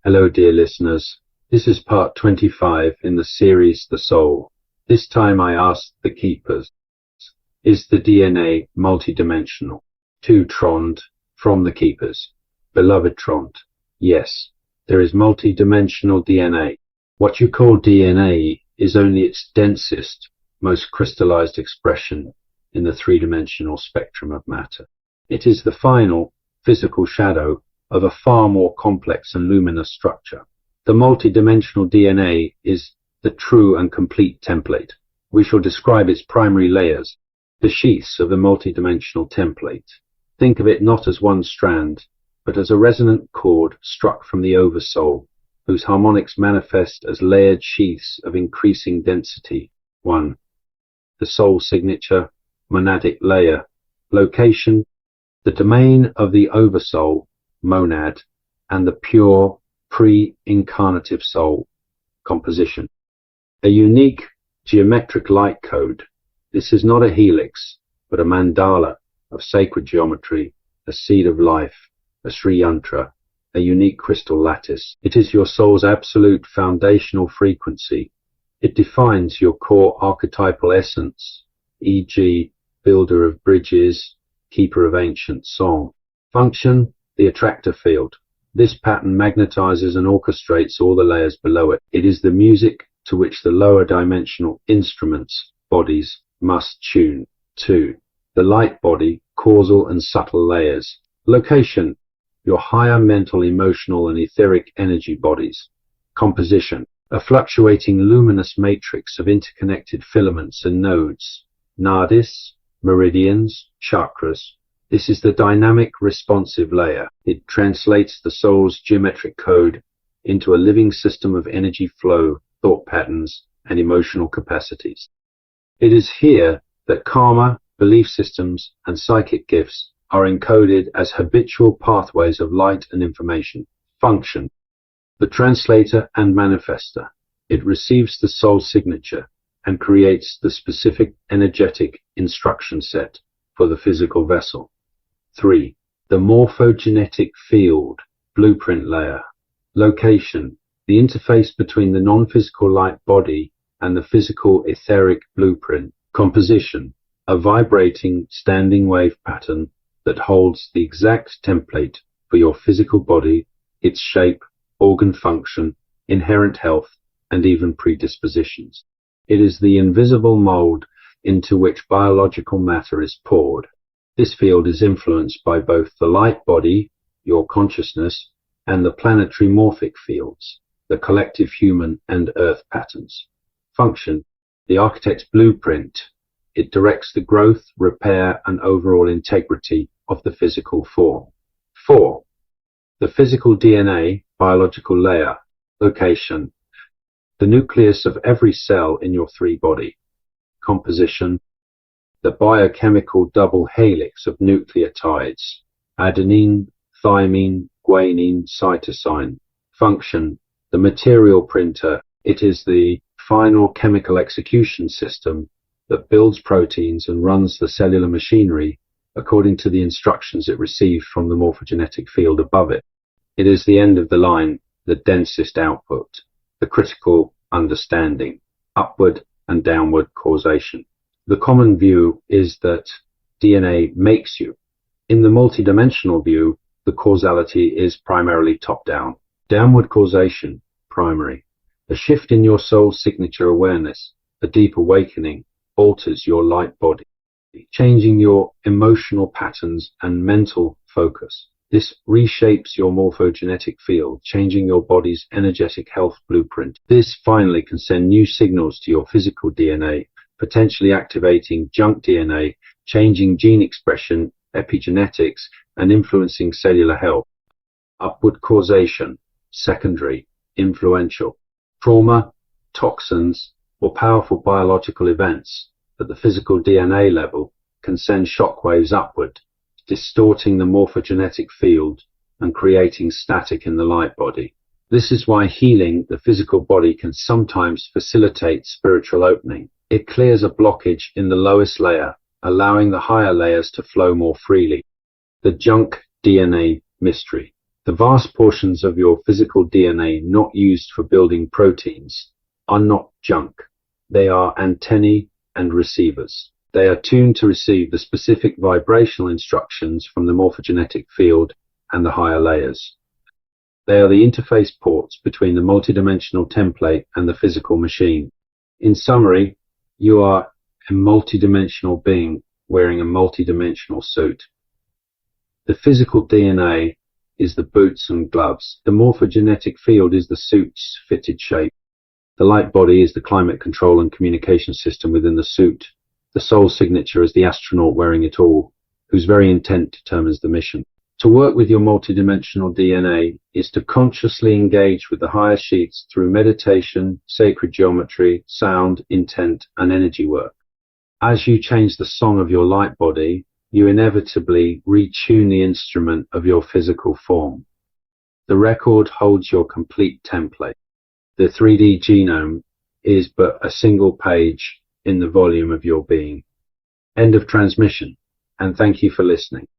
Hello, dear listeners. This is part 25 in the series The Soul. This time I asked the keepers, is the DNA multidimensional? To Trond from the keepers. Beloved Trond, yes, there is multidimensional DNA. What you call DNA is only its densest, most crystallized expression in the three-dimensional spectrum of matter. It is the final, physical shadow of a far more complex and luminous structure. The multidimensional DNA is the true and complete template. We shall describe its primary layers, the sheaths of the multidimensional template. Think of it not as one strand, but as a resonant chord struck from the oversoul, whose harmonics manifest as layered sheaths of increasing density. 1. The soul signature, monadic layer. Location, the domain of the oversoul, monad, and the pure pre-incarnative soul. Composition, a unique geometric light code. This is not a helix, but a mandala of sacred geometry, a seed of life, a Sri Yantra, a unique crystal lattice. It is your soul's absolute foundational frequency. It defines your core archetypal essence, e.g., builder of bridges, keeper of ancient song. Function, the attractor field. This pattern magnetizes and orchestrates all the layers below it. It is the music to which the lower dimensional instruments, bodies, must tune. 2. The light body, causal and subtle layers. Location, your higher mental, emotional and etheric energy bodies. Composition, a fluctuating luminous matrix of interconnected filaments and nodes, nadis, meridians, chakras. This is the dynamic responsive layer. It translates the soul's geometric code into a living system of energy flow, thought patterns, and emotional capacities. It is here that karma, belief systems, and psychic gifts are encoded as habitual pathways of light and information. Function, the translator and manifester. It receives the soul signature and creates the specific energetic instruction set for the physical vessel. 3. The morphogenetic field, blueprint layer. Location, the interface between the non-physical light body and the physical etheric blueprint. Composition, a vibrating standing wave pattern that holds the exact template for your physical body, its shape, organ function, inherent health, and even predispositions. It is the invisible mold into which biological matter is poured. This field is influenced by both the light body, your consciousness, and the planetary morphic fields, the collective human and earth patterns. Function, the architect's blueprint. It directs the growth, repair, and overall integrity of the physical form. 4. The physical DNA, biological layer. Location, the nucleus of every cell in your three body. Composition, the biochemical double helix of nucleotides, adenine, thymine, guanine, cytosine. Function, the material printer. It is the final chemical execution system that builds proteins and runs the cellular machinery according to the instructions it received from the morphogenetic field above it. It is the end of the line, the densest output, the critical understanding, upward and downward causation. The common view is that DNA makes you. In the multidimensional view, the causality is primarily top-down. Downward causation, primary. A shift in your soul signature awareness, a deep awakening, alters your light body, changing your emotional patterns and mental focus. This reshapes your morphogenetic field, changing your body's energetic health blueprint. This finally can send new signals to your physical DNA, potentially activating junk DNA, changing gene expression, epigenetics, and influencing cellular health. Upward causation, secondary, influential. Trauma, toxins, or powerful biological events at the physical DNA level can send shockwaves upward, distorting the morphogenetic field and creating static in the light body. This is why healing the physical body can sometimes facilitate spiritual opening. It clears a blockage in the lowest layer, allowing the higher layers to flow more freely. The junk DNA mystery. The vast portions of your physical DNA not used for building proteins are not junk. They are antennae and receivers. They are tuned to receive the specific vibrational instructions from the morphogenetic field and the higher layers. They are the interface ports between the multidimensional template and the physical machine. In summary, you are a multidimensional being wearing a multidimensional suit. The physical DNA is the boots and gloves. The morphogenetic field is the suit's fitted shape. The light body is the climate control and communication system within the suit. The soul signature is the astronaut wearing it all, whose very intent determines the mission. To work with your multidimensional DNA is to consciously engage with the higher sheets through meditation, sacred geometry, sound, intent, and energy work. As you change the song of your light body, you inevitably retune the instrument of your physical form. The record holds your complete template. The 3D genome is but a single page in the volume of your being. End of transmission, and thank you for listening.